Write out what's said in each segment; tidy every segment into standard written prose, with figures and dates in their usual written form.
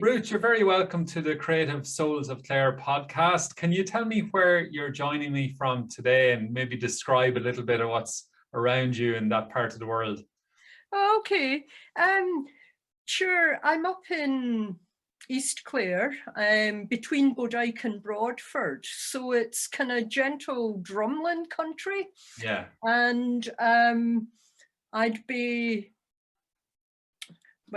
Ruth, you're very welcome to the Creative Souls of Clare podcast. Can you tell me where you're joining me from today and maybe describe a little bit of what's around you in that part of the world? Okay, sure. I'm up in East Clare, between Bodyke and Broadford. So it's kind of gentle drumlin country. Yeah. And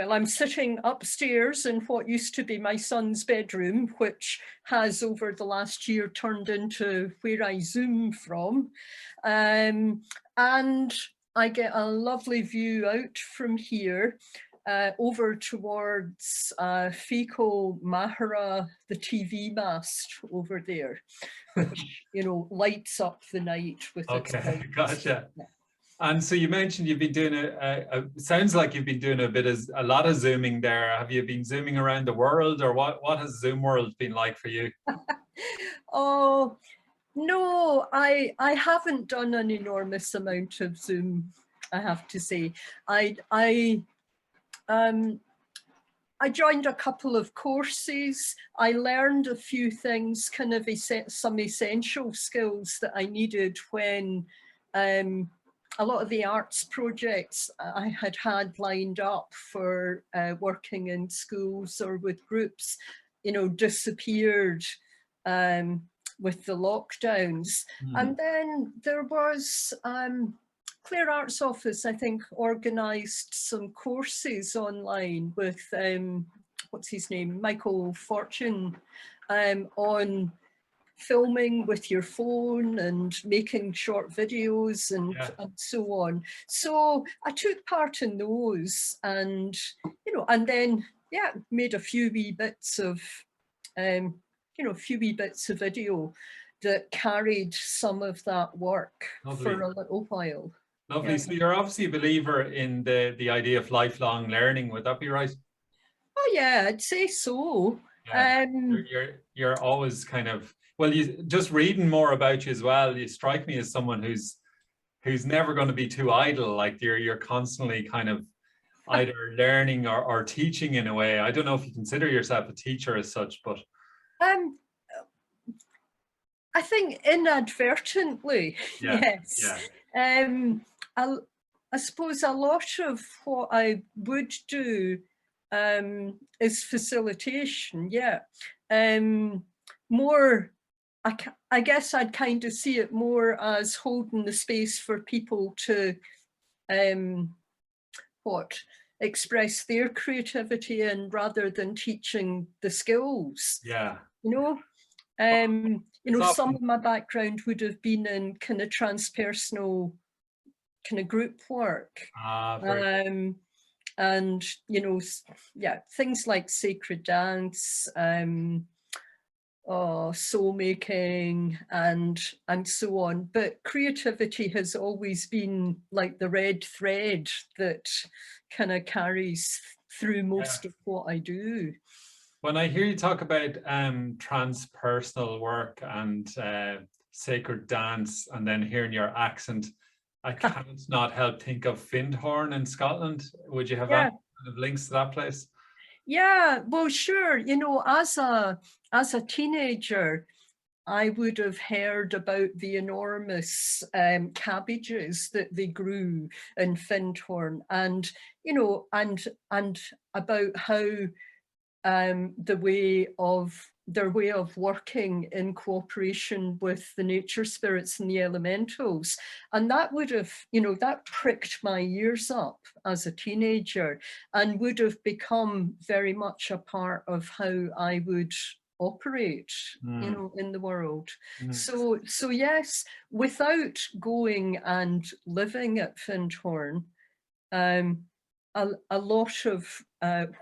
I'm sitting upstairs in what used to be my son's bedroom, which has over the last year turned into where I Zoom from. And I get a lovely view out from here over towards Fecal Mahara, the TV mast over there, which, lights up the night with its lights. Gotcha. And so you mentioned you've been doing sounds like you've been doing a lot of Zooming there. Have you been Zooming around the world, or what has Zoom world been like for you? Oh, no, I haven't done an enormous amount of Zoom, I have to say. I joined a couple of courses. I learned a few things, kind of some essential skills that I needed when a lot of the arts projects I had lined up for working in schools or with groups, disappeared with the lockdowns. And then there was Clare Arts Office, I think, organised some courses online with, what's his name, Michael Fortune, on filming with your phone and making short videos and so on. So I took part in those, and and then made a few wee bits of video that carried some of that work. Lovely. For a little while. Lovely. So you're obviously a believer in the idea of lifelong learning. Would that be right? Oh yeah, I'd say so. Yeah. You're always kind of, well, you just reading more about you as well, you strike me as someone who's never going to be too idle. Like you're constantly kind of either learning or teaching in a way. I don't know if you consider yourself a teacher as such, but I think inadvertently, yes. Yeah. I suppose a lot of what I would do is facilitation. Yeah. More, I guess I'd kind of see it more as holding the space for people to express their creativity in, rather than teaching the skills. Yeah. Some of my background would have been in kind of transpersonal kind of group work. And things like sacred dance, soul making, and so on. But creativity has always been like the red thread that kind of carries through most of what I do. When I hear you talk about transpersonal work and sacred dance, and then hearing your accent, I can't not help think of Findhorn in Scotland. Would you have any kind of links to that place? Yeah, well, sure. As a teenager, I would have heard about the enormous cabbages that they grew in Findhorn, and and about how their way of working in cooperation with the nature spirits and the elementals. And that would have, that pricked my ears up as a teenager, and would have become very much a part of how I would operate, in the world. So yes, without going and living at Findhorn, a lot of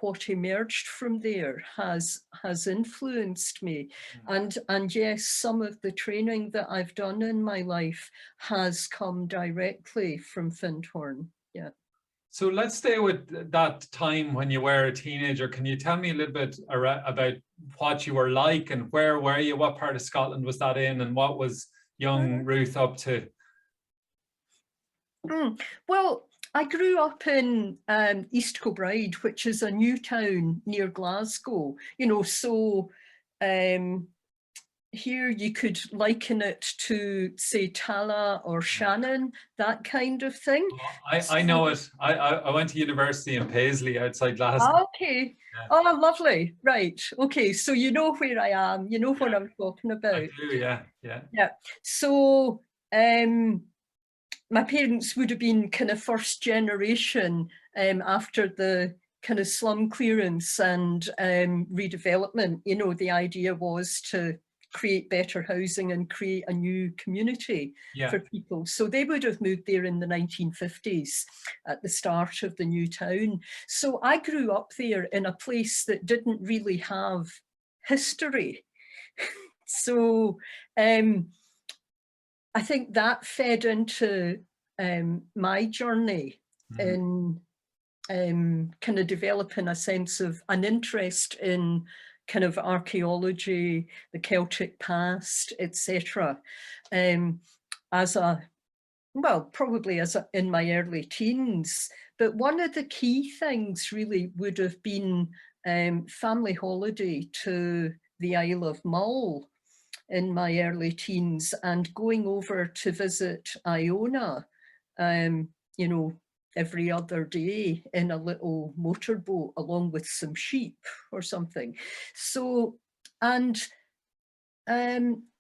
what emerged from there has influenced me, and yes, some of the training that I've done in my life has come directly from Findhorn. Yeah. So let's stay with that time when you were a teenager. Can you tell me a little bit about what you were like, and where were you? What part of Scotland was that in, and what was young Ruth up to? Well, I grew up in East Kilbride, which is a new town near Glasgow, you know, so here you could liken it to, say, Tala or Shannon, that kind of thing. I know it. I went to university in Paisley outside Glasgow. Okay. Yeah. Oh, lovely. Right. Okay. So you know where I am. You know what I'm talking about. I do, yeah, yeah. Yeah. So my parents would have been kind of first generation after the kind of slum clearance and redevelopment. You know, the idea was to create better housing and create a new community for people. So they would have moved there in the 1950s at the start of the new town. So I grew up there in a place that didn't really have history. So I think that fed into my journey in kind of developing a sense of an interest in kind of archaeology, the Celtic past, etc. As a, well, probably in my early teens. But one of the key things really would have been family holiday to the Isle of Mull in my early teens and going over to visit Iona, you know, every other day in a little motorboat along with some sheep or something. So, and on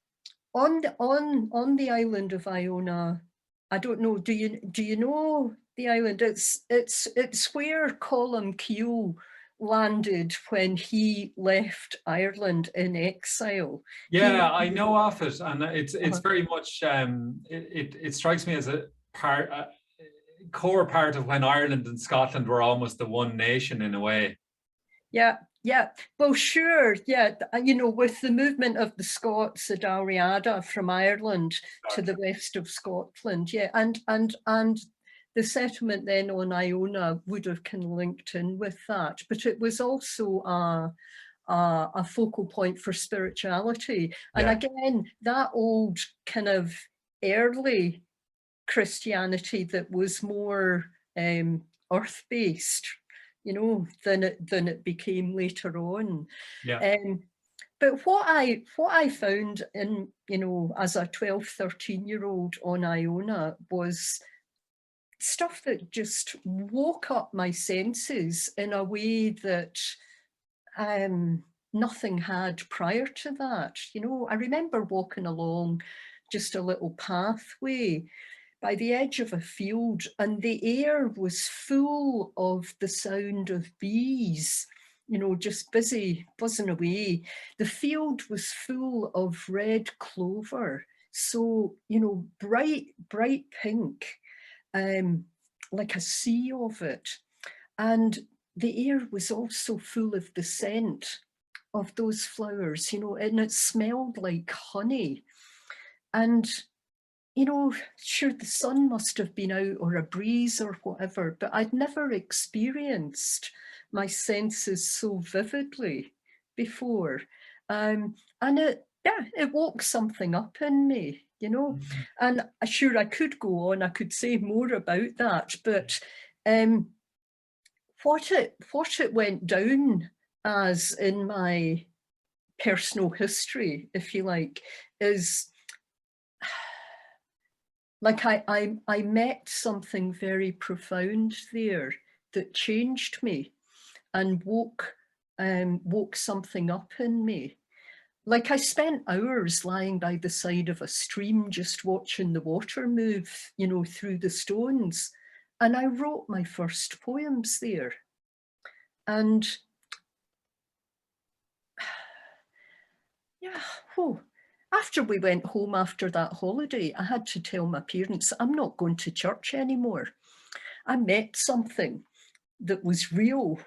the island of Iona, I don't know, do you know the island? It's where Colm Keogh landed when he left Ireland in exile. Yeah, I know of it, and it's very much it strikes me as a core part of when Ireland and Scotland were almost the one nation in a way. Yeah, yeah. Well, sure. Yeah, you know, with the movement of the Scots, the Dalriada from Ireland to the west of Scotland. Yeah, and the settlement then on Iona would have kind of linked in with that, but it was also a focal point for spirituality. And again, that old kind of early Christianity that was more earth-based, you know, than it became later on. Yeah. But what I found in, you know, as a 12, 13-year-old on Iona was stuff that just woke up my senses in a way that nothing had prior to that. You know, I remember walking along just a little pathway by the edge of a field, and the air was full of the sound of bees, you know, just busy buzzing away. The field was full of red clover, so, you know, bright pink, like a sea of it. And the air was also full of the scent of those flowers, you know, and it smelled like honey. And, you know, sure, the sun must have been out or a breeze or whatever, but I'd never experienced my senses so vividly before. And it woke something up in me, you know, and sure, I could go on, I could say more about that, but what it went down as in my personal history, if you like, is like I met something very profound there that changed me and woke something up in me. Like I spent hours lying by the side of a stream just watching the water move, you know, through the stones. And I wrote my first poems there. And yeah, after we went home after that holiday, I had to tell my parents, I'm not going to church anymore. I met something that was real,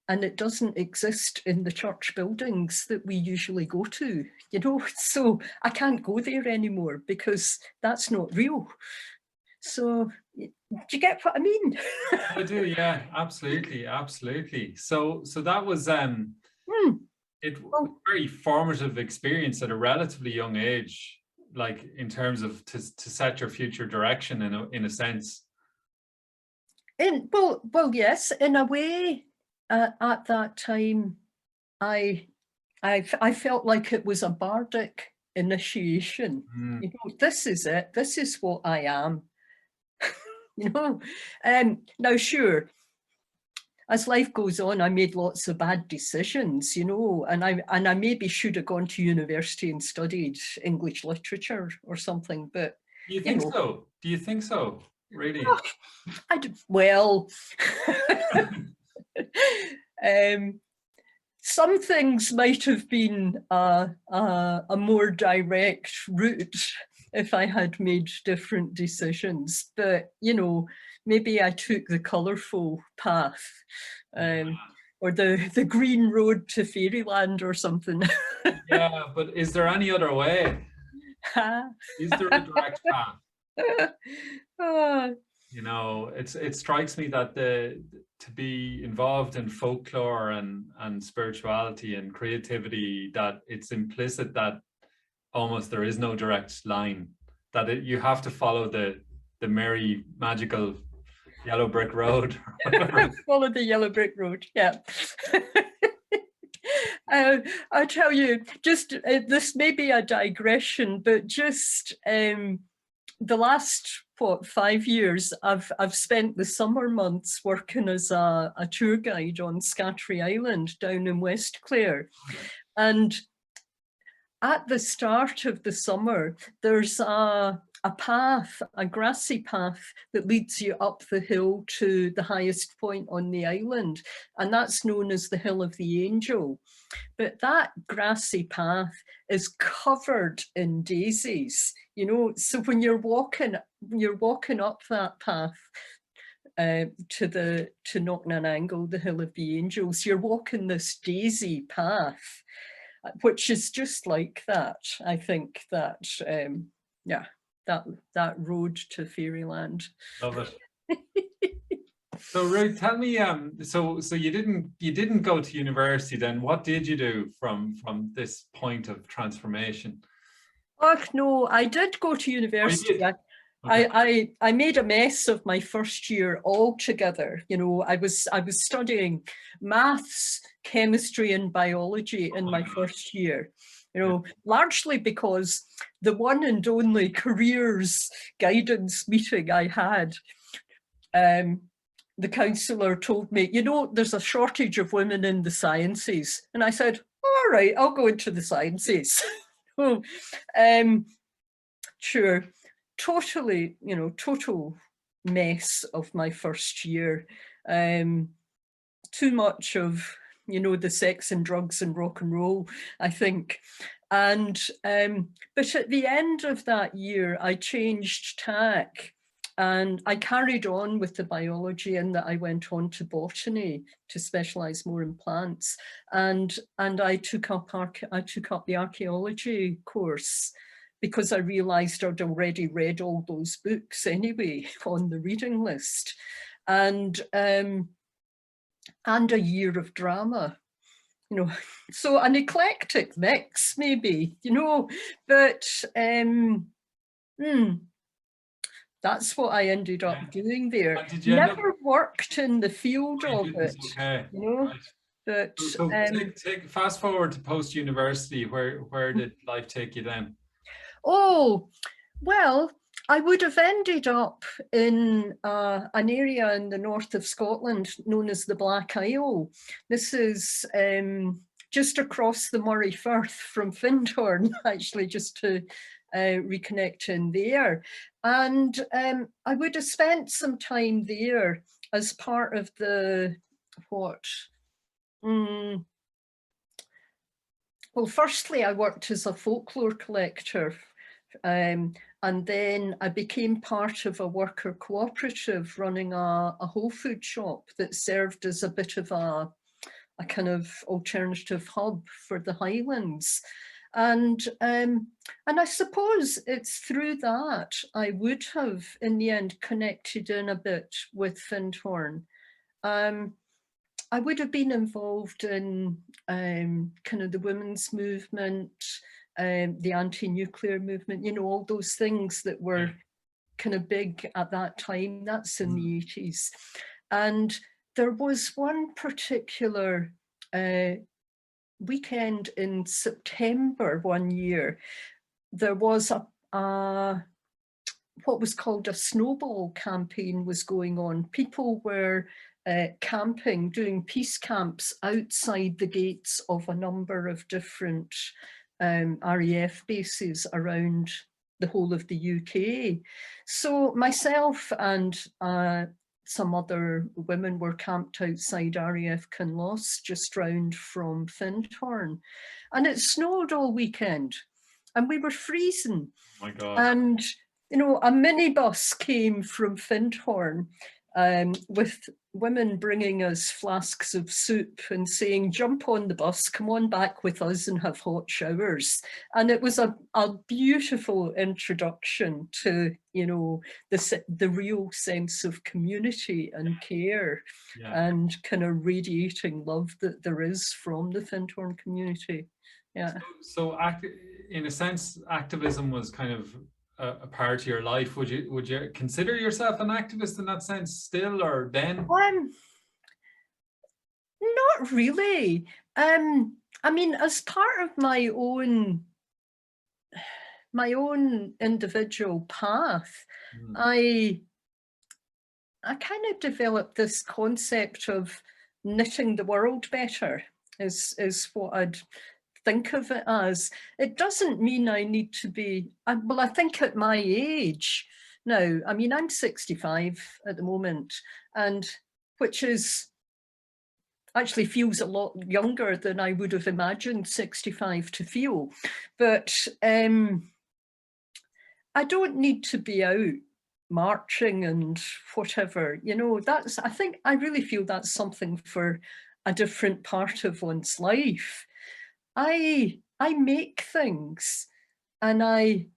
and it doesn't exist in the church buildings that we usually go to, you know, so I can't go there anymore because that's not real. So do you get what I mean? I do, yeah, absolutely, absolutely. So that was it was a very formative experience at a relatively young age, like in terms of to set your future direction in a sense. Well, yes, in a way, at that time, I felt like it was a bardic initiation. Mm. You know, this is it. This is what I am. You know, now sure, as life goes on, I made lots of bad decisions, you know, and I maybe should have gone to university and studied English literature or something, but Do you you think know, so? Do you think so? Really? well, some things might have been a more direct route if I had made different decisions, but you know, maybe I took the colourful path, or the green road to fairyland or something. Yeah, but is there any other way? Is there a direct path? Ah, You know, it strikes me that to be involved in folklore and spirituality and creativity, that it's implicit that almost there is no direct line, that you have to follow the merry magical yellow brick road or whatever. follow the yellow brick road, yeah. I tell you, just this may be a digression, but just the last 5 years, I've spent the summer months working as a tour guide on Scattery Island down in West Clare, and at the start of the summer, there's a path, a grassy path that leads you up the hill to the highest point on the island, and that's known as the Hill of the Angel. But that grassy path is covered in daisies, you know, so when you're walking up that path to Knocknanangle, the Hill of the Angels, you're walking this daisy path, which is just like that. I think that, yeah, that road to fairyland. Love it. So Ruth, tell me, so you didn't go to university then. What did you do from this point of transformation? Oh no, I did go to Oh, you university. did? Okay. I made a mess of my first year altogether. You know, I was studying maths, chemistry, and biology in my first year. You know, largely because the one and only careers guidance meeting I had, the counsellor told me, you know, there's a shortage of women in the sciences, and I said, all right, I'll go into the sciences. Oh, sure. Totally, you know, total mess of my first year. Too much of, you know, the sex and drugs and rock and roll, I think. And but at the end of that year, I changed tack and I carried on with the biology, and that I went on to botany to specialize more in plants. And I took up the archaeology course, because I realized I'd already read all those books anyway on the reading list, and a year of drama, you know, so an eclectic mix maybe, you know, but that's what I ended up doing there. And did you end up? Never worked in the field of it, Okay. you know, Right. but So take fast forward to post university. Where did life take you then? oh, well, I would have ended up in an area in the north of Scotland known as the Black Isle. This is just across the Moray Firth from Findhorn, actually, just to reconnect in there. And I would have spent some time there as part of the, well, firstly, I worked as a folklore collector, and then I became part of a worker cooperative running a whole food shop that served as a bit of a kind of alternative hub for the Highlands. And I suppose it's through that I would have, in the end, connected in a bit with Findhorn. I would have been involved in kind of the women's movement, the anti-nuclear movement, you know, all those things that were kind of big at that time. That's in the 80s. And there was one particular weekend in September one year. There was a what was called a Snowball Campaign was going on. People were camping, doing peace camps outside the gates of a number of different RAF bases around the whole of the UK. So myself and some other women were camped outside RAF Kinloss, just round from Findhorn. And it snowed all weekend and we were freezing. Oh my God. And, you know, a minibus came from Findhorn with women bringing us flasks of soup and saying, jump on the bus, come on back with us and have hot showers. And it was a beautiful introduction to, you know, the real sense of community and care, and kind of radiating love that there is from the Findhorn community. Yeah. So in a sense, activism was kind of a part of your life. Would you consider yourself an activist in that sense still, or then? Not really. I mean, as part of my own individual path, I kind of developed this concept of knitting the world better, is what I'd think of it as. It doesn't mean I need to be, well, I think at my age now, I mean, I'm 65 at the moment, and which is actually feels a lot younger than I would have imagined 65 to feel. But I don't need to be out marching and whatever, you know, I really feel that's something for a different part of one's life. I make things and I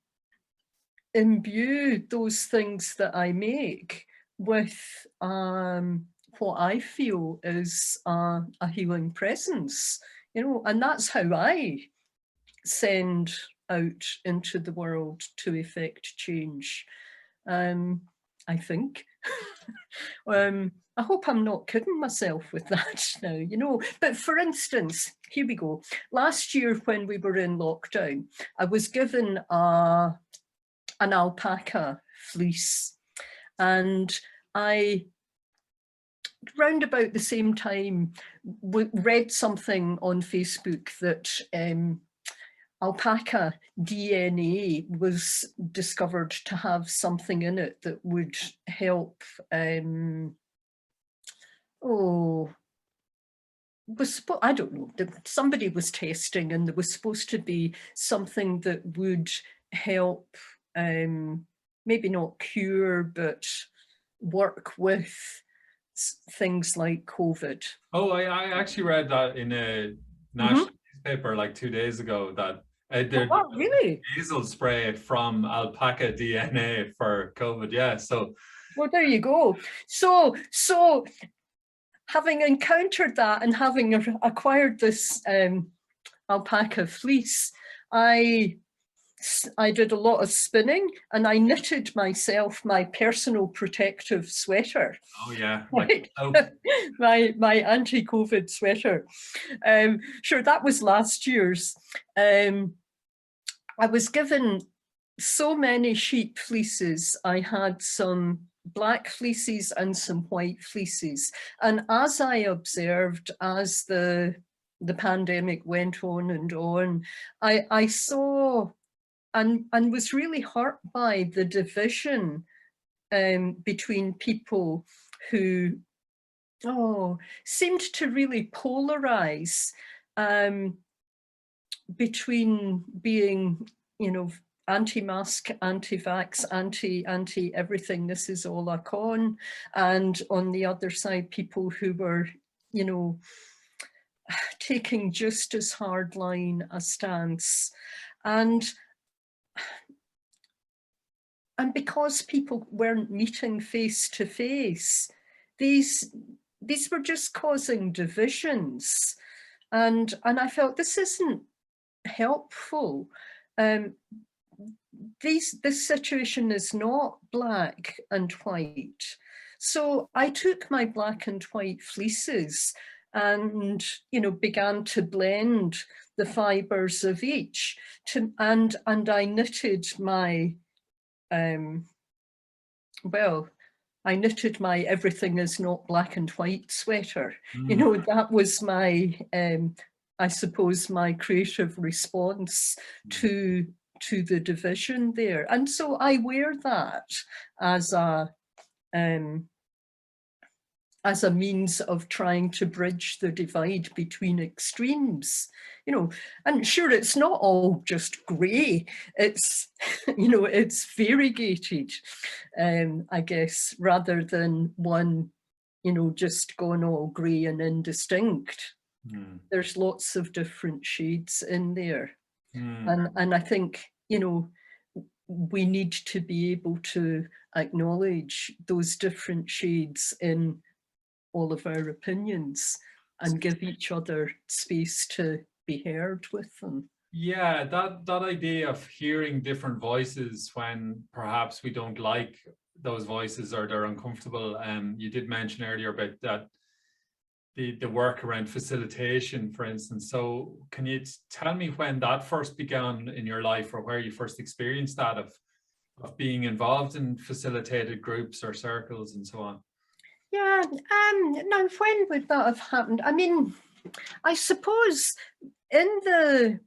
imbue those things that I make with what I feel is a healing presence, you know, and that's how I send out into the world to effect change. I think. I hope I'm not kidding myself with that now, you know. But for instance, here we go. Last year when we were in lockdown, I was given an alpaca fleece, and I, round about the same time, read something on Facebook that alpaca DNA was discovered to have something in it that would help, I don't know, somebody was testing and there was supposed to be something that would help, maybe not cure, but work with things like COVID. Oh, I actually read that in a national newspaper like 2 days ago, that really? nasal spray from alpaca DNA for COVID. Yeah, so. Well, there you go. So having encountered that and having acquired this alpaca fleece, I did a lot of spinning and I knitted myself my personal protective sweater. Oh yeah, like my anti-COVID sweater. Sure, that was last year's. I was given so many sheep fleeces. I had some black fleeces and some white fleeces. And as I observed, as the pandemic went on and on, I saw and was really hurt by the division between people who seemed to really polarize between being, you know, anti-mask, anti-vax, anti everything, this is all a con, and on the other side, people who were, you know, taking just as hardline a stance. And because people weren't meeting face to face, these were just causing divisions. And I felt this isn't helpful. this situation is not black and white. So I took my black and white fleeces and, you know, began to blend the fibers of each and I knitted my, well, I knitted my everything is not black and white sweater. You know, that was my, I suppose, my creative response to the division there. And so I wear that as a means of trying to bridge the divide between extremes, you know. And sure, it's not all just grey, it's, you know, it's variegated, I guess, rather than one, you know, just gone all grey and indistinct. There's lots of different shades in there. And I think, you know, we need to be able to acknowledge those different shades in all of our opinions and give each other space to be heard with them. Yeah, that idea of hearing different voices when perhaps we don't like those voices or they're uncomfortable. You did mention earlier about that the work around facilitation, for instance. So can you tell me when that first began in your life, or where you first experienced that of being involved in facilitated groups or circles and so on? Yeah, now when would that have happened? I mean, I suppose in the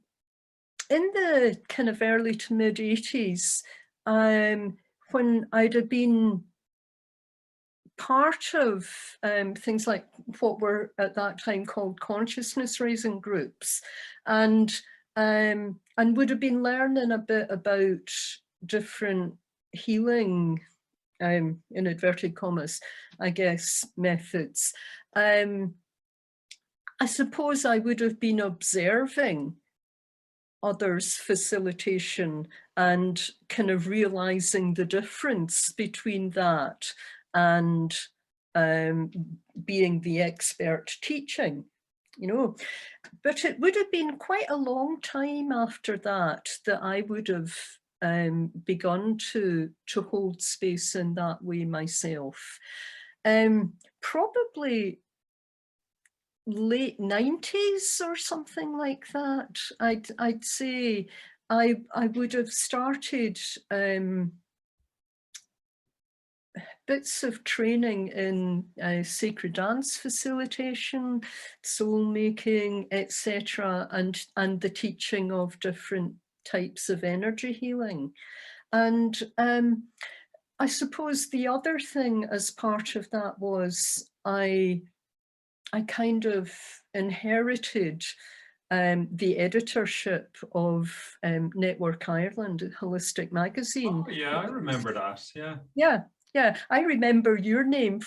kind of early to mid 80s, when I'd have been part of things like what were at that time called consciousness raising groups, and would have been learning a bit about different healing, in inverted commas, I guess, methods. I suppose I would have been observing others' facilitation and kind of realizing the difference between that and being the expert teaching, you know. But it would have been quite a long time after that that I would have begun to hold space in that way myself. Probably late 90s or something like that. I'd say I would have started bits of training in sacred dance facilitation, soul making, etc., and the teaching of different types of energy healing. And I suppose the other thing as part of that was I kind of inherited the editorship of Network Ireland, a holistic magazine. Oh, yeah, I remember that. Yeah. Yeah, I remember your name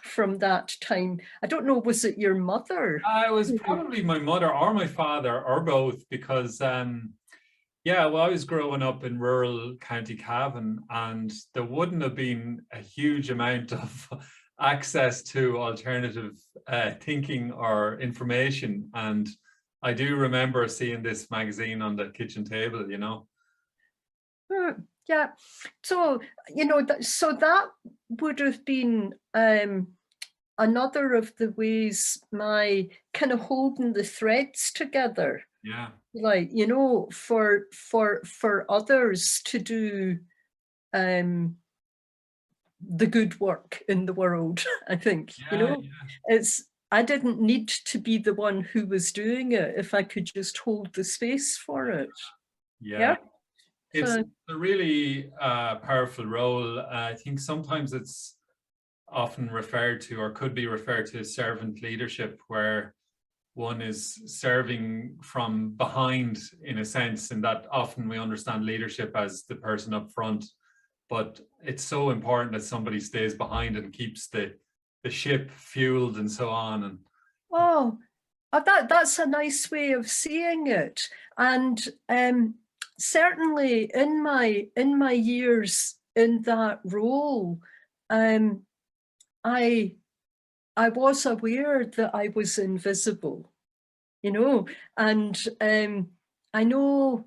from that time. I don't know, was it your mother? It was probably my mother or my father or both, because yeah, well, I was growing up in rural County Cavan, and there wouldn't have been a huge amount of access to alternative thinking or information. And I do remember seeing this magazine on the kitchen table, you know. Yeah, so, you know, so that would have been another of the ways my kind of holding the threads together. Yeah. Like, you know, for others to do the good work in the world, I think, you know, I didn't need to be the one who was doing it if I could just hold the space for it. Yeah. It's a really powerful role. I think sometimes it's often referred to, or could be referred to, as servant leadership, where one is serving from behind, in a sense, and that often we understand leadership as the person up front, but it's so important that somebody stays behind and keeps the ship fueled and so on. And that's a nice way of seeing it. And certainly in my years in that role, I was aware that I was invisible, you know, and I know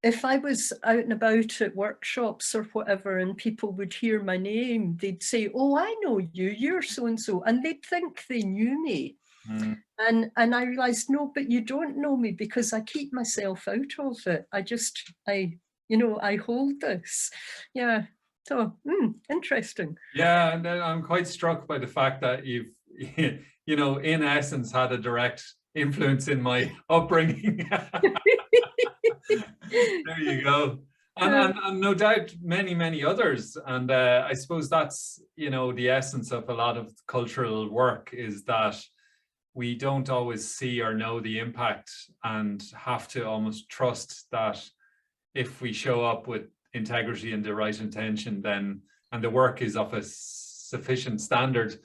if I was out and about at workshops or whatever, and people would hear my name, they'd say, "Oh, I know you, you're so-and-so," and they'd think they knew me. Mm. And I realized, no, but you don't know me, because I keep myself out of it. I hold this. Yeah. So, interesting. Yeah, and then I'm quite struck by the fact that you've, in essence, had a direct influence in my upbringing. There you go. And no doubt many others. And I suppose that's, the essence of a lot of cultural work, is that we don't always see or know the impact, and have to almost trust that if we show up with integrity and the right intention, then, and the work is of a sufficient standard,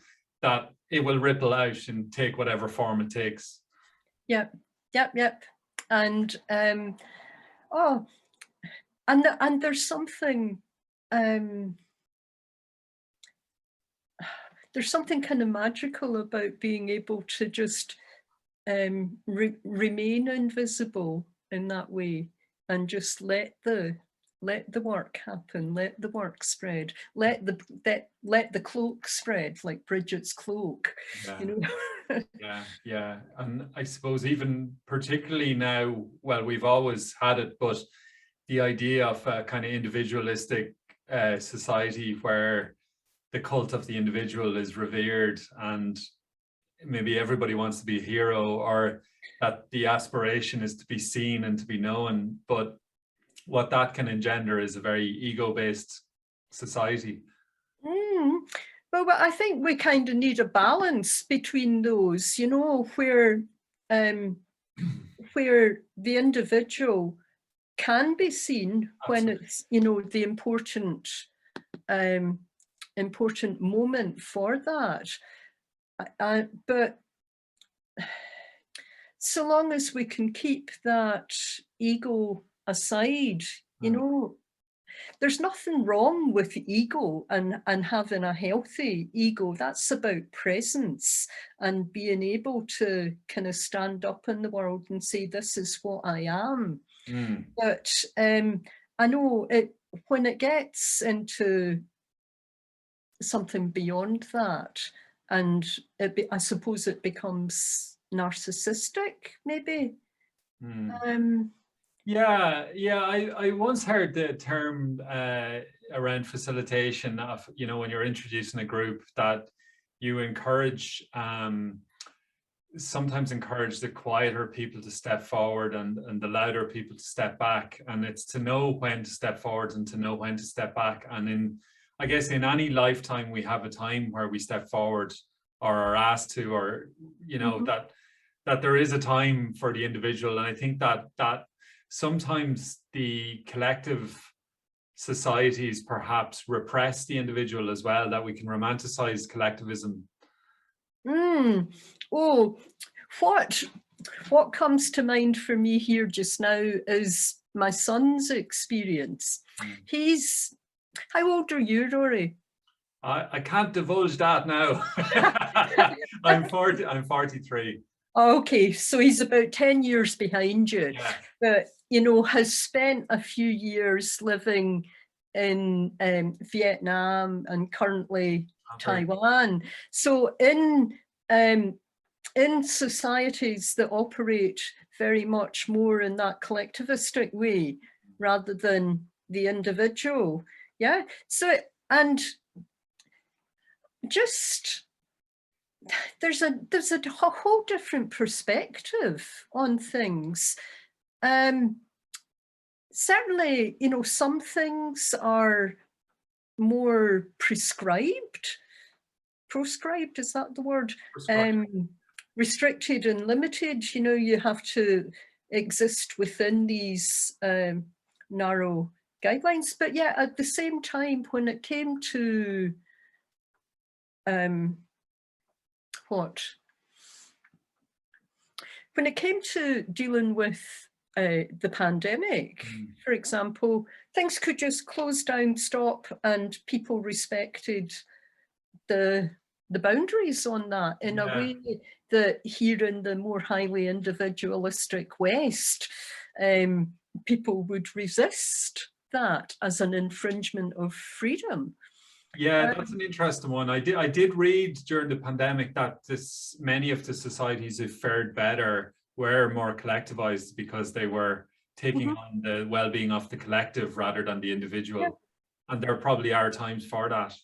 that it will ripple out and take whatever form it takes. Yep. And and there's something kind of magical about being able to just remain invisible in that way, and just let the work happen, let the work spread, let the cloak spread, like Bridget's cloak. Yeah. Yeah. And I suppose even particularly now, well, we've always had it, but the idea of a kind of individualistic society where the cult of the individual is revered, and maybe everybody wants to be a hero, or that the aspiration is to be seen and to be known, but what that can engender is a very ego-based society. Well, I think we kind of need a balance between those, where the individual can be seen. Absolutely. When it's, the important moment for that. But so long as we can keep that ego aside, there's nothing wrong with ego and having a healthy ego. That's about presence and being able to kind of stand up in the world and say, this is what I am. But I know when it gets into something beyond that, and I suppose it becomes narcissistic, maybe. Yeah. I once heard the term around facilitation of, when you're introducing a group, that you sometimes encourage the quieter people to step forward and the louder people to step back. And it's to know when to step forward and to know when to step back. And I guess in any lifetime, we have a time where we step forward or are asked to, or, that there is a time for the individual. And I think that sometimes the collective societies perhaps repress the individual as well, that we can romanticize collectivism. Oh, what comes to mind for me here just now is my son's experience. How old are you, Rory? I can't divulge that now. I'm 43. Okay, so he's about 10 years behind you. Yeah. But has spent a few years living in Vietnam and currently Taiwan. So in societies that operate very much more in that collectivistic way rather than the individual, so, and just there's a whole different perspective on things. Certainly, some things are more proscribed, is that the word? Restricted and limited. You have to exist within these narrow guidelines. But yeah, at the same time, when it came to when it came to dealing with the pandemic, for example, things could just close down, stop, and people respected the boundaries on that in a way that here in the more highly individualistic West, people would resist that as an infringement of freedom. Yeah, that's an interesting one. I did read during the pandemic that many of the societies who fared better were more collectivized because they were taking on the well-being of the collective rather than the individual. Yeah. And there probably are times for that.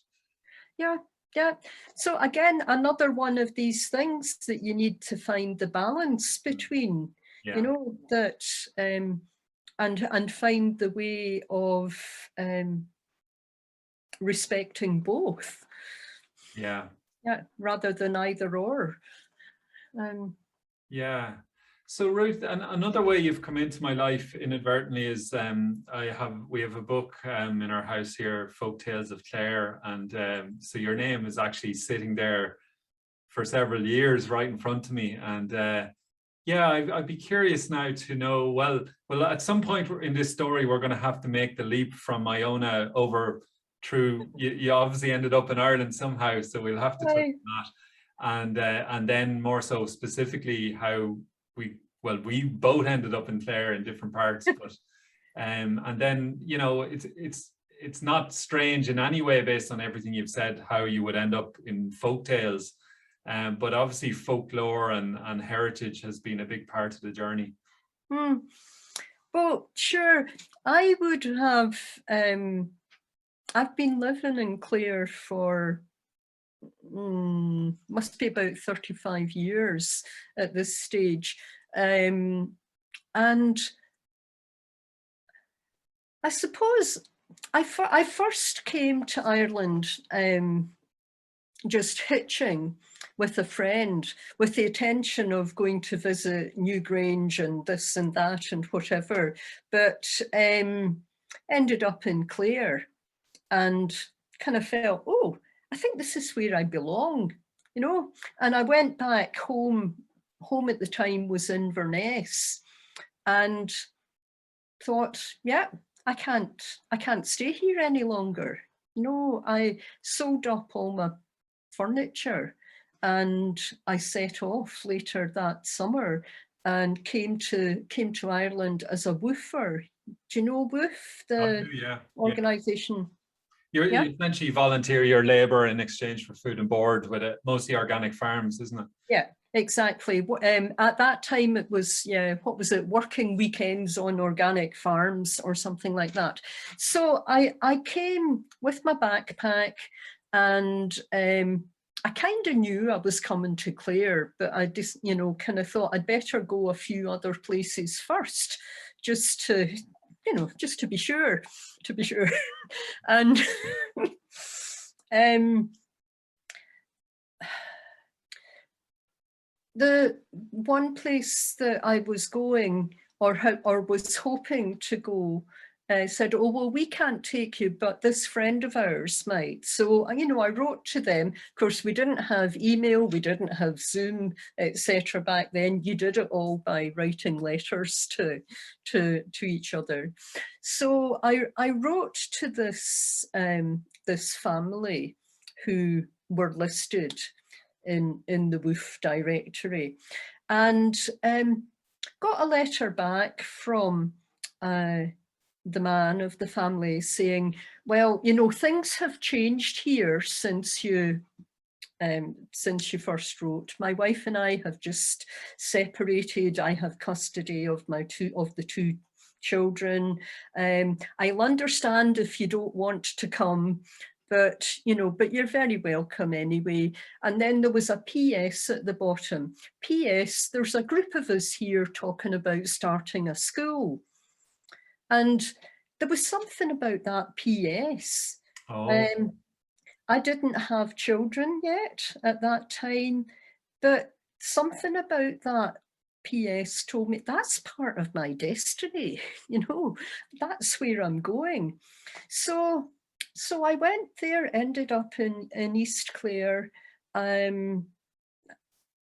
Yeah, yeah. So again, another one of these things that you need to find the balance between, you know, that and find the way of respecting both. Yeah. Yeah, rather than either or. Yeah. So Ruth, another way you've come into my life inadvertently is we have a book in our house here, Folk Tales of Clare, and so your name is actually sitting there for several years right in front of me. And yeah, I'd be curious now to know, well, at some point in this story, we're going to have to make the leap from Iona over through, you obviously ended up in Ireland somehow, so we'll have to touch on that. And then more so specifically how we both ended up in Clare in different parts, but and then, you know, it's not strange in any way based on everything you've said how you would end up in folk tales, but obviously folklore and heritage has been a big part of the journey. Well, sure, I would have I've been living in Clare for must be about 35 years at this stage. And I suppose I first came to Ireland just hitching with a friend with the intention of going to visit Newgrange and this and that and whatever, but ended up in Clare and kind of felt, oh, I think this is where I belong, you know. And I went back home. Home at the time was Inverness, and thought, yeah, I can't stay here any longer. You know, I sold up all my furniture, and I set off later that summer and came to Ireland as a woofer. Do you know Woof, the organisation? You essentially volunteer your labour in exchange for food and board with mostly organic farms, isn't it? Yeah, exactly. At that time it was, what was it, working weekends on organic farms or something like that. So I came with my backpack, and I kind of knew I was coming to Clare, but I just, you know, kind of thought I'd better go a few other places first, just to, you know, just to be sure. And the one place that I was going or was hoping to go said, oh, well, we can't take you, but this friend of ours might. So, you know, I wrote to them. Of course, we didn't have email, we didn't have Zoom, etc. back then. You did it all by writing letters to each other. So I wrote to this, this family who were listed in the Woof directory, and got a letter back from the man of the family saying, well, you know, things have changed here since you first wrote. My wife and I have just separated. I have custody of the two children. I'll understand if you don't want to come, but, you know, but you're very welcome anyway. And then there was a PS at the bottom. PS, there's a group of us here talking about starting a school. And there was something about that PS. I didn't have children yet at that time, but something about that PS told me that's part of my destiny, you know, that's where I'm going. So I went there, ended up in East Clare,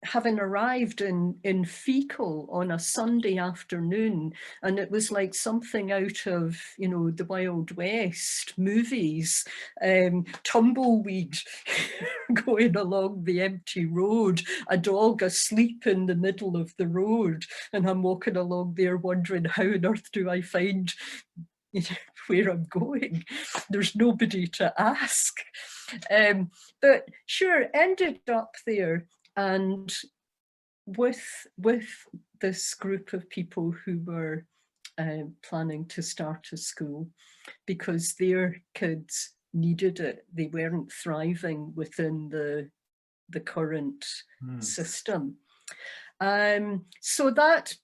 having arrived in Fecal on a Sunday afternoon, and it was like something out of, you know, the Wild West movies, tumbleweed going along the empty road, a dog asleep in the middle of the road, and I'm walking along there wondering, how on earth do I find, you know, where I'm going? There's nobody to ask. But sure, ended up there, and with this group of people who were planning to start a school because their kids needed it. They weren't thriving within the current system. So that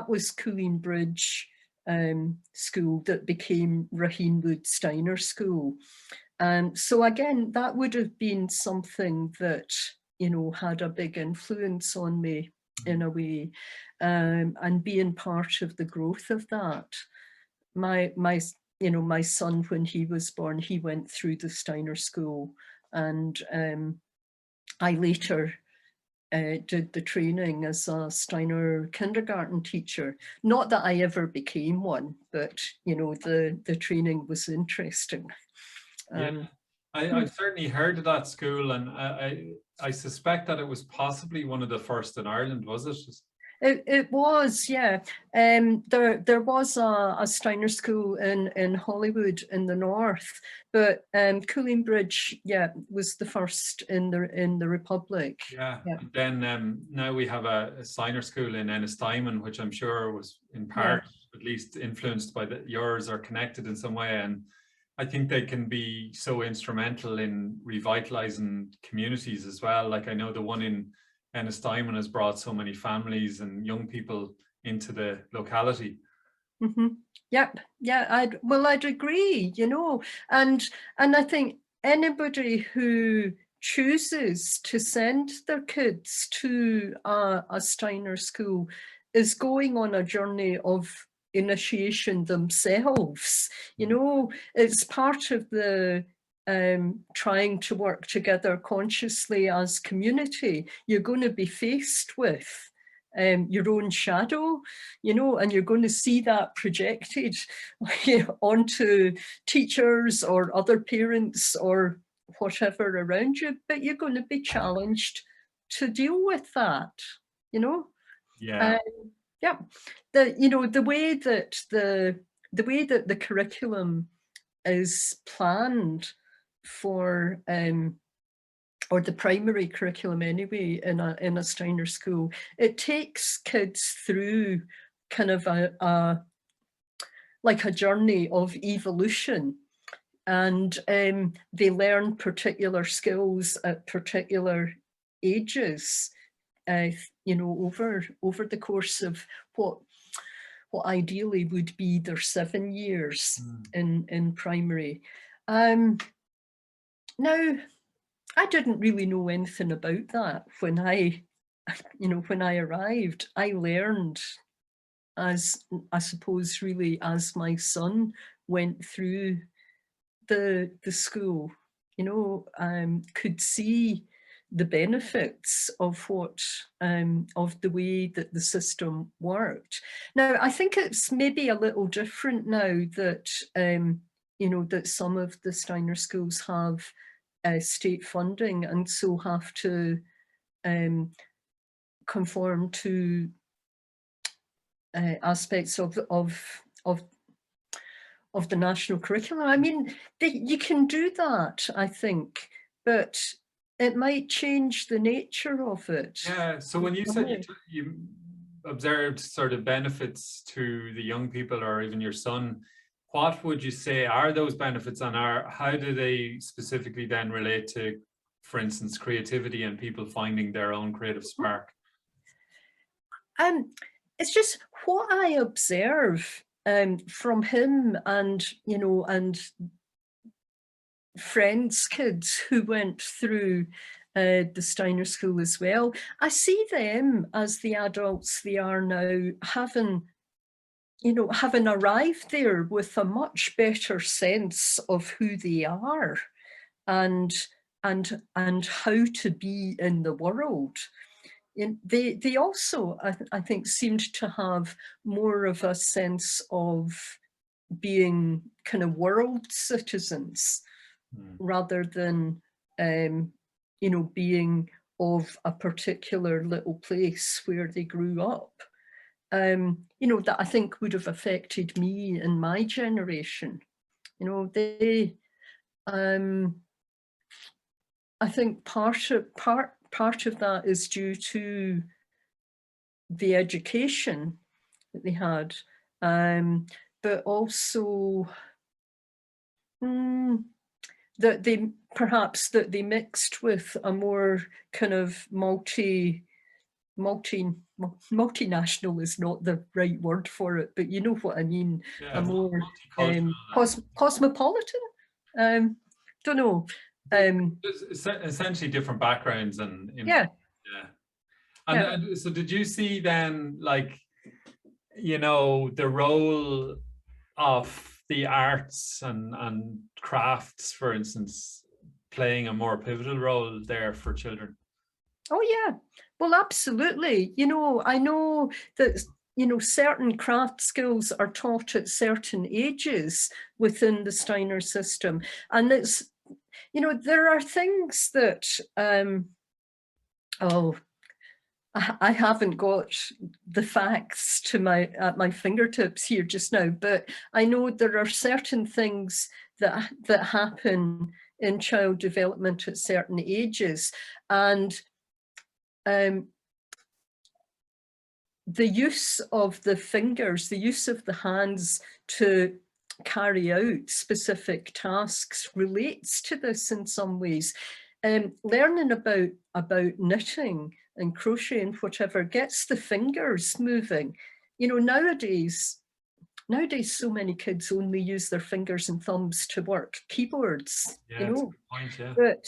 was Cooleenbridge School that became Raheenwood Steiner School. So again, that would have been something that, you know, had a big influence on me in a way, and being part of the growth of that. My son, when he was born, he went through the Steiner School, and I later did the training as a Steiner kindergarten teacher. Not that I ever became one, but, you know, the training was interesting. Yeah, I've certainly heard of that school, and I suspect that it was possibly one of the first in Ireland, was it? It was, yeah. There was a Steiner school in Hollywood in the north, but Cooleenbridge, yeah, was the first in the Republic. Yeah. And then now we have a Steiner school in Ennistimon, which I'm sure was in part at least influenced by yours or connected in some way. And I think they can be so instrumental in revitalizing communities as well. Like I know the one in Ennistimon has brought so many families and young people into the locality. Mm-hmm. Yep. Yeah, I'd agree, you know, and I think anybody who chooses to send their kids to a Steiner school is going on a journey of initiation themselves. You know, it's part of the trying to work together consciously as community. You're going to be faced with your own shadow, you know, and you're going to see that projected onto teachers or other parents or whatever around you, but you're going to be challenged to deal with that, you know. Yeah. Yeah. The way that the curriculum is planned for or the primary curriculum anyway in a Steiner school, it takes kids through kind of like a journey of evolution, and they learn particular skills at particular ages, you know, over the course of what ideally would be their 7 years in primary. Now, I didn't really know anything about that when I arrived. I learned as, I suppose, really as my son went through the school, you know, could see the benefits of what of the way that the system worked. Now, I think it's maybe a little different now that you know, that some of the Steiner schools have state funding and so have to conform to aspects of the national curriculum. I mean, you can do that, I think, but it might change the nature of it. Yeah, so when you said you observed sort of benefits to the young people or even your son, what would you say are those benefits, and how do they specifically then relate to, for instance, creativity and people finding their own creative spark? It's just what I observe from him and, you know, and friends' kids who went through the Steiner school as well. I see them as the adults they are now, having arrived there with a much better sense of who they are and how to be in the world. they also, I think, seemed to have more of a sense of being kind of world citizens rather than, you know, being of a particular little place where they grew up. You know, that I think would have affected me and my generation. You know, they, I think part of that is due to the education that they had, but also that they mixed with a more kind of multinational is not the right word for it, but you know what I mean. Yeah, a more cosmopolitan. Don't know. Essentially different backgrounds and yeah. And so did you see then, like, you know, the role of the arts and crafts, for instance, playing a more pivotal role there for children? Oh yeah, well, absolutely. You know, I know that, you know, certain craft skills are taught at certain ages within the Steiner system. And it's, you know, there are things that, I haven't got the facts at my fingertips here just now, but I know there are certain things that happen in child development at certain ages, and the use of the fingers, the use of the hands to carry out specific tasks relates to this in some ways. Learning about knitting and crochet and whatever gets the fingers moving. You know, nowadays so many kids only use their fingers and thumbs to work keyboards. Yeah, you know, point, yeah. But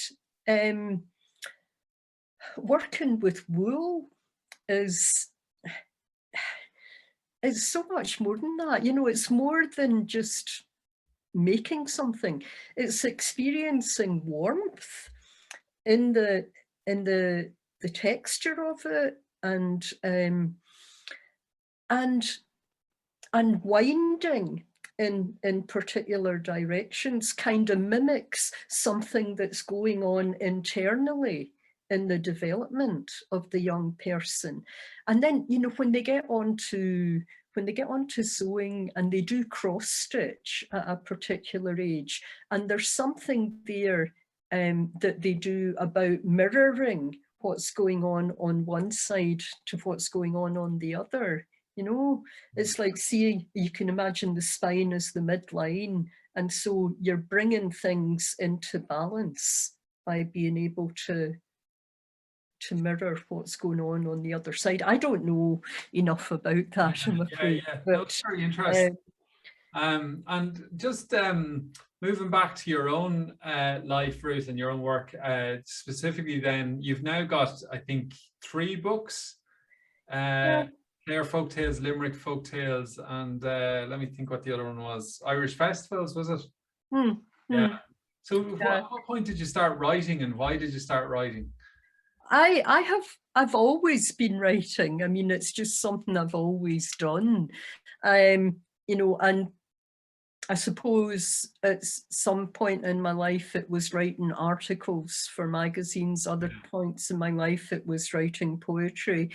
working with wool is so much more than that. You know, it's more than just making something. It's experiencing warmth in the texture of it, and winding in particular directions kind of mimics something that's going on internally in the development of the young person. And then, you know, when they get on to sewing and they do cross stitch at a particular age, and there's something there that they do about mirroring what's going on one side to what's going on the other. You know, it's like seeing, you can imagine the spine as the midline, and so you're bringing things into balance by being able to mirror what's going on the other side. I don't know enough about that, I'm afraid. Yeah. But, no, very interesting. And just moving back to your own life, Ruth, and your own work, specifically then, you've now got, I think, 3 books. Clare Folktales, Limerick Folktales, and let me think what the other one was. Irish Festivals, was it? Yeah. So at what point did you start writing, and why did you start writing? I've always been writing. I mean, it's just something I've always done. You know, and I suppose at some point in my life it was writing articles for magazines. Other points in my life it was writing poetry,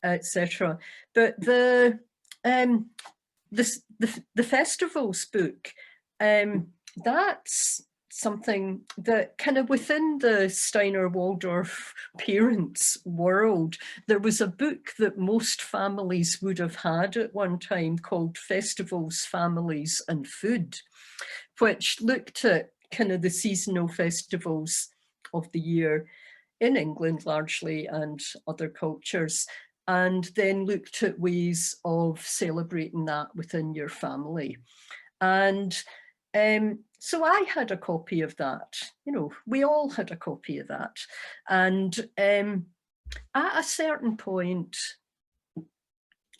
etc. But the festivals book, that's something that kind of within the Steiner Waldorf parents world, there was a book that most families would have had at one time called Festivals, Families and Food, which looked at kind of the seasonal festivals of the year in England largely and other cultures, and then looked at ways of celebrating that within your family. And so I had a copy of that. You know, we all had a copy of that. And at a certain point,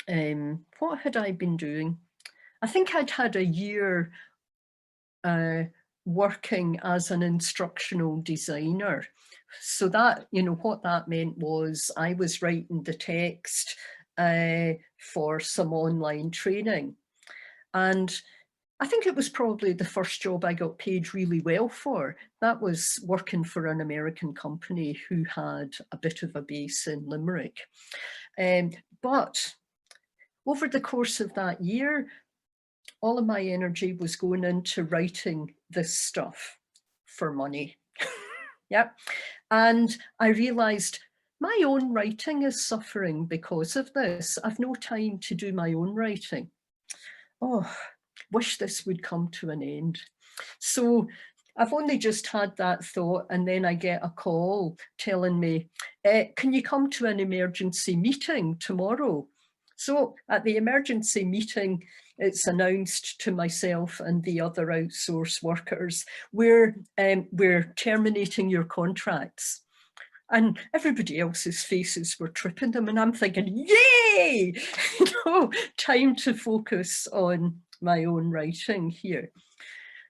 what had I been doing? I think I'd had a year working as an instructional designer. So that, you know, what that meant was I was writing the text for some online training. And I think it was probably the first job I got paid really well for. That was working for an American company who had a bit of a base in Limerick. But over the course of that year, all of my energy was going into writing this stuff for money. Yep. And I realized my own writing is suffering because of this. I've no time to do my own writing. Oh, wish this would come to an end. So I've only just had that thought, and then I get a call telling me, can you come to an emergency meeting tomorrow? So at the emergency meeting, it's announced to myself and the other outsourced workers, we're terminating your contracts. And everybody else's faces were tripping them, and I'm thinking, yay, you know, time to focus on my own writing here.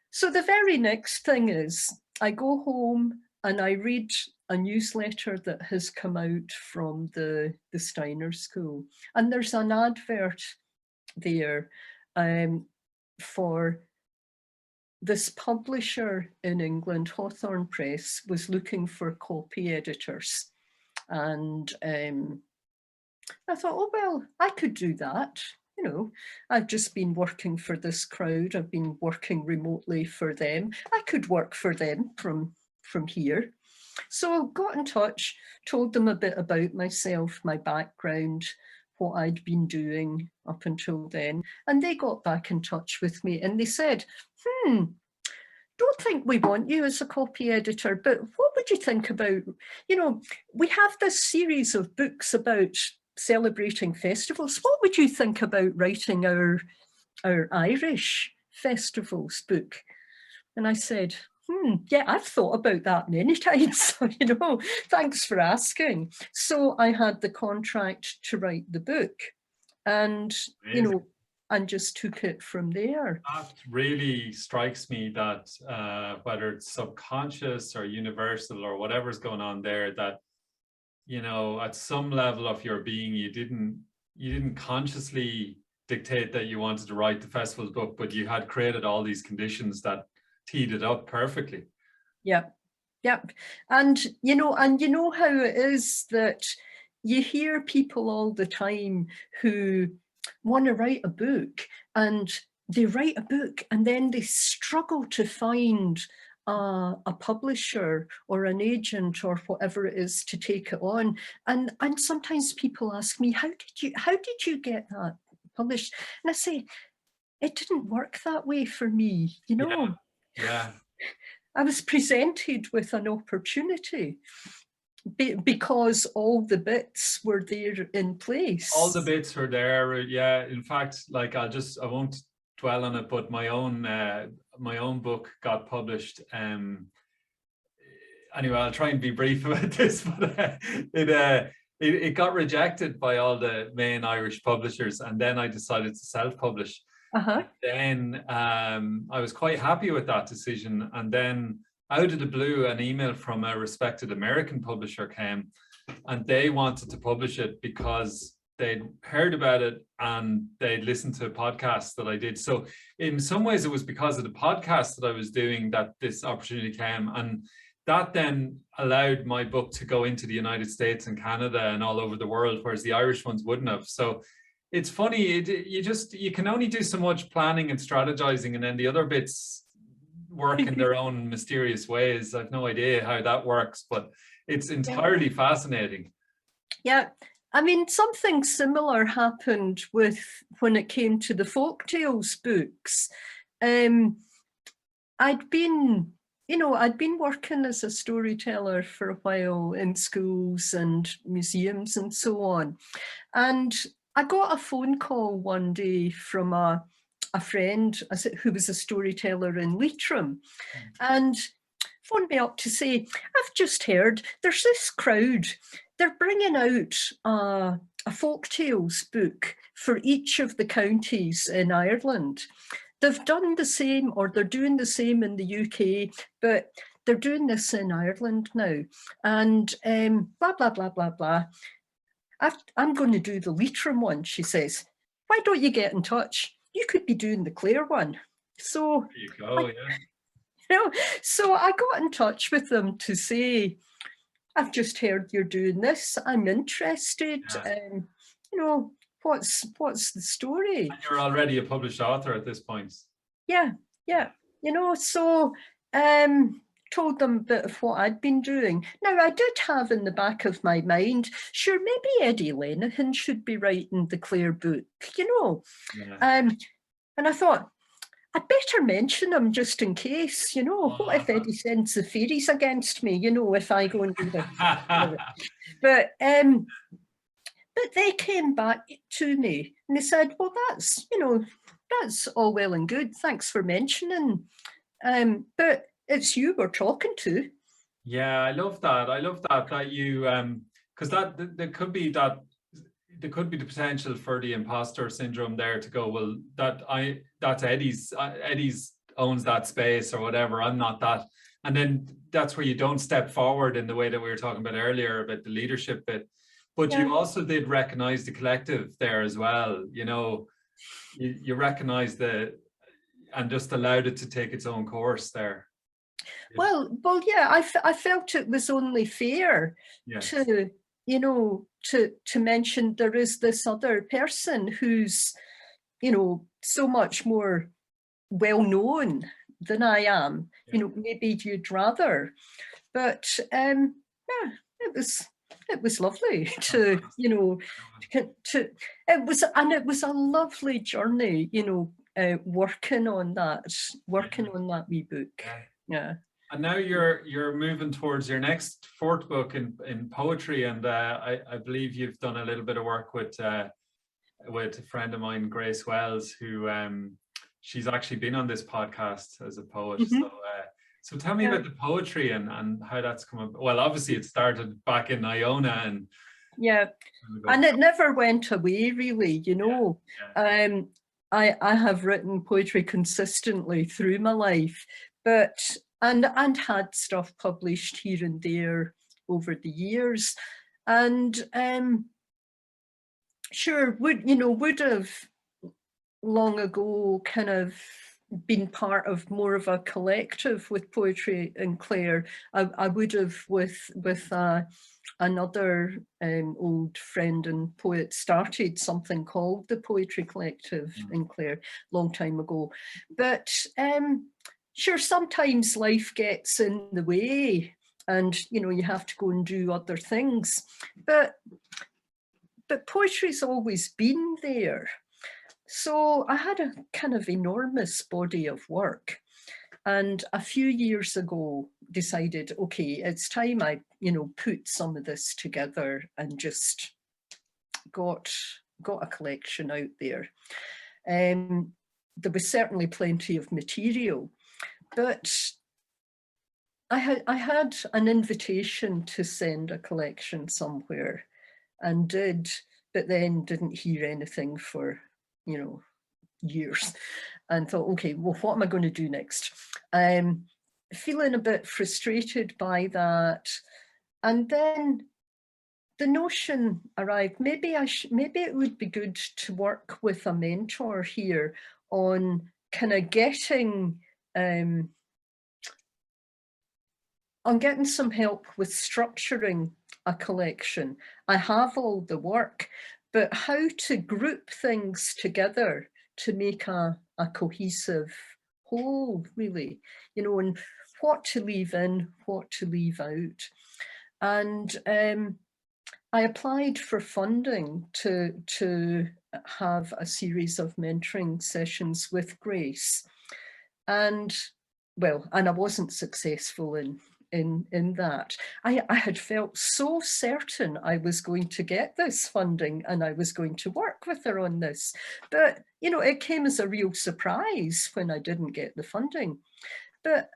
So the very next thing is I go home and I read a newsletter that has come out from the Steiner School. And there's an advert there for this publisher in England, Hawthorne Press, was looking for copy editors. And I thought, oh, well, I could do that. You know, I've just been working for this crowd. I've been working remotely for them. I could work for them from here. So I got in touch, told them a bit about myself, my background, what I'd been doing up until then. And they got back in touch with me and they said, don't think we want you as a copy editor, but what would you think about, you know, we have this series of books about celebrating festivals. What would you think about writing our Irish festivals book? And I said, yeah, I've thought about that many times, you know, thanks for asking. So I had the contract to write the book and, you know, and just took it from there. That really strikes me that whether it's subconscious or universal or whatever's going on there, that, you know, at some level of your being, you didn't consciously dictate that you wanted to write the festival's book, but you had created all these conditions that teed it up perfectly. Yep. And you know how it is that you hear people all the time who want to write a book, and they write a book and then they struggle to find a publisher or an agent or whatever it is to take it on. And sometimes people ask me, how did you get that published? And I say, it didn't work that way for me, you know. Yeah. I was presented with an opportunity because all the bits were there in place. All the bits were there. Yeah. In fact, like I won't dwell on it, but my own book got published. Anyway, I'll try and be brief about this, but it got rejected by all the main Irish publishers, and then I decided to self-publish. Then I was quite happy with that decision, and then out of the blue, an email from a respected American publisher came, and they wanted to publish it because they'd heard about it and they'd listened to podcasts that I did. So in some ways it was because of the podcast that I was doing that this opportunity came, and that then allowed my book to go into the United States and Canada and all over the world, whereas the Irish ones wouldn't have. So it's funny, you can only do so much planning and strategizing, and then the other bits work in their own mysterious ways. I've no idea how that works, but it's entirely fascinating. Yeah, I mean, something similar happened with when it came to the folktales books. I'd been working as a storyteller for a while in schools and museums and so on. And I got a phone call one day from a friend who was a storyteller in Leitrim, and phoned me up to say, I've just heard there's this crowd, they're bringing out a folktales book for each of the counties in Ireland. they've done the same, or they're doing the same in the UK, but they're doing this in Ireland now. And blah, blah, blah, blah, blah. I'm going to do the Leitrim one, she says. Why don't you get in touch? You could be doing the Clare one. So There you go, yeah. You know, so I got in touch with them to say, I've just heard you're doing this. I'm interested. Yeah. You know, what's the story? And you're already a published author at this point. Yeah, yeah. You know, so told them a bit of what I'd been doing. Now, I did have in the back of my mind, sure, maybe Eddie Lenihan should be writing the Clare book, you know. Yeah. And I thought, I'd better mention him just in case, you know, what if Eddie sends the fairies against me, you know, if I go and do that. But they came back to me and they said, well, that's, you know, that's all well and good. Thanks for mentioning. But it's you we're talking to. Yeah, I love that. I love that you, because there could be the potential for the imposter syndrome there to go, well, that's Eddie's owns that space or whatever. I'm not that. And then that's where you don't step forward in the way that we were talking about earlier about the leadership bit. But you also did recognize the collective there as well. You know, you recognize and just allowed it to take its own course there. Well, yeah, I felt it was only fair to, you know, to mention there is this other person who's, you know, so much more well known than I am. You know, maybe you'd rather, but yeah, it was lovely to, you know, it was a lovely journey, you know, working on that wee book. Yeah. And now you're moving towards your next fourth book in poetry, and I believe you've done a little bit of work with a friend of mine, Grace Wells, who she's actually been on this podcast as a poet. So tell me about the poetry and how that's come up. Well, obviously it started back in Iona and and it never went away really, you know. I have written poetry consistently through my life, but and had stuff published here and there over the years, and sure would have long ago kind of been part of more of a collective with poetry in Clare. I would have with another old friend and poet started something called the Poetry Collective in Clare long time ago, but sure, sometimes life gets in the way and, you know, you have to go and do other things. But poetry's always been there. So I had a kind of enormous body of work. And a few years ago decided, okay, it's time I, you know, put some of this together and just got a collection out there. There was certainly plenty of material. But I had an invitation to send a collection somewhere and did, but then didn't hear anything for, you know, years, and thought, okay, well, what am I going to do next? Feeling a bit frustrated by that. And then the notion arrived, maybe it would be good to work with a mentor here on kind of getting on getting some help with structuring a collection. I have all the work, but how to group things together to make a cohesive whole, really, you know, and what to leave in, what to leave out. And I applied for funding to have a series of mentoring sessions with Grace. And well, and I wasn't successful in that. I had felt so certain I was going to get this funding and I was going to work with her on this. But, you know, it came as a real surprise when I didn't get the funding. But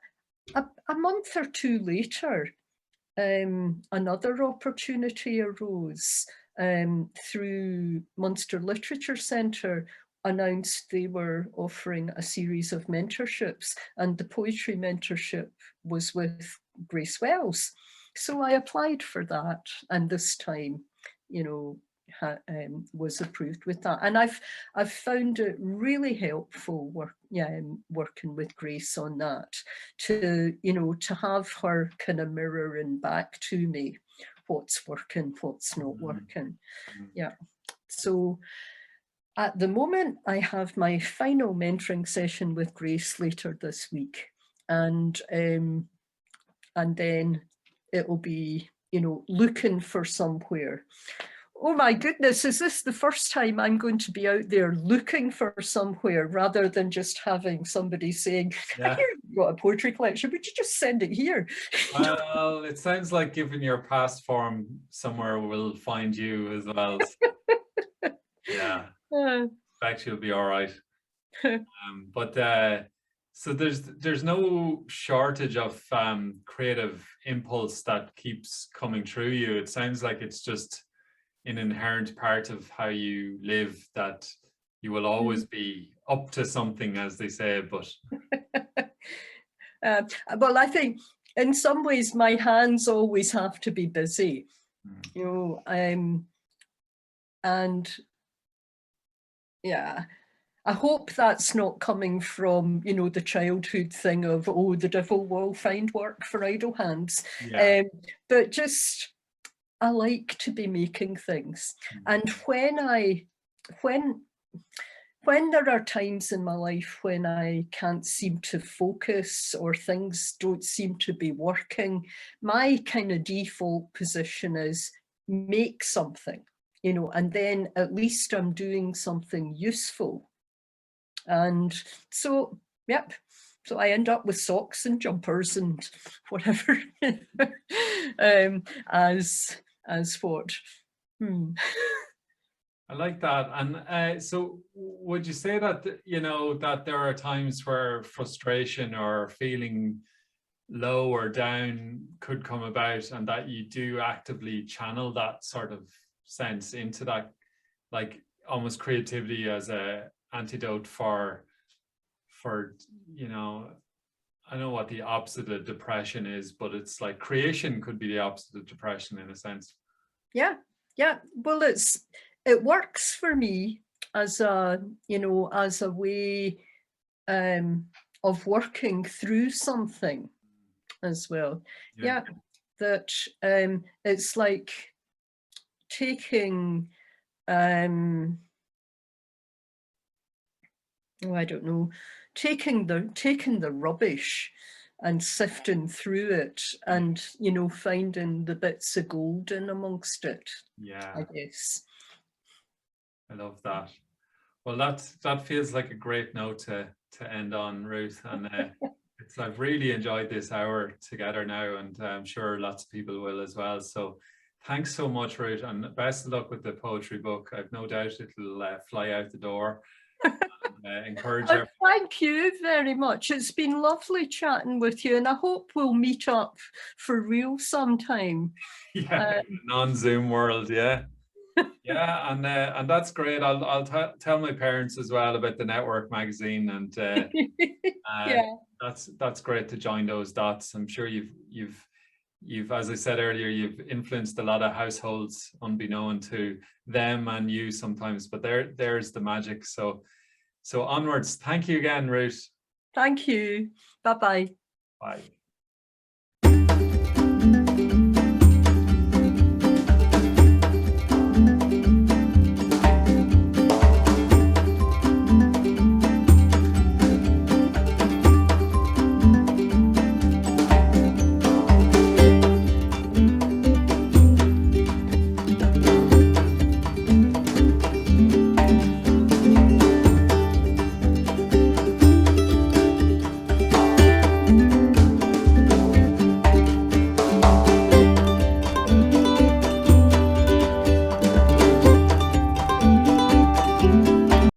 a month or two later, another opportunity arose through Munster Literature Centre announced they were offering a series of mentorships, and the poetry mentorship was with Grace Wells. So I applied for that, and this time, you know, was approved with that. And I've found it really helpful working with Grace on that, to, you know, to have her kind of mirroring back to me what's working, what's not working. Yeah. So at the moment, I have my final mentoring session with Grace later this week, and then it'll be, you know, looking for somewhere. Oh my goodness, is this the first time I'm going to be out there looking for somewhere rather than just having somebody saying, Yeah. here, you've got a poetry collection, would you just send it here? Well, it sounds like given your past form, somewhere will find you as well. Yeah, actually you'll be all right. But so there's no shortage of creative impulse that keeps coming through you. It sounds like it's just an inherent part of how you live, that you will always be up to something, as they say. But well, I think in some ways my hands always have to be busy, you know, and yeah, I hope that's not coming from, you know, the childhood thing of, oh, the devil will find work for idle hands. yeah. But just, I like to be making things. And when there are times in my life when I can't seem to focus or things don't seem to be working, my kind of default position is make something, you know, and then at least I'm doing something useful. And so, yep. So I end up with socks and jumpers and whatever as what. I like that. And so would you say that, you know, that there are times where frustration or feeling low or down could come about, and that you do actively channel that sort of sense into that, like almost creativity as a antidote for, you know, I know what the opposite of depression is, but it's like creation could be the opposite of depression in a sense. Yeah. Well, it works for me as a, you know, as a way of working through something as well. Yeah, that it's like taking I don't know, taking the rubbish and sifting through it, and, you know, finding the bits of gold in amongst it. Yeah, I guess. I love that. Well, that feels like a great note to end on, Ruth. And I've really enjoyed this hour together now, and I'm sure lots of people will as well. So thanks so much, Ruth, and best of luck with the poetry book. I've no doubt it'll fly out the door. Encourage everyone. Thank you very much. It's been lovely chatting with you, and I hope we'll meet up for real sometime. Yeah, non-Zoom world, yeah. Yeah, and that's great. I'll tell my parents as well about the Network magazine, and yeah, that's great to join those dots. I'm sure you've as I said earlier, you've influenced a lot of households unbeknown to them and you sometimes, but there's the magic. So onwards. Thank you again, Ruth. thank you. Bye-bye. Bye.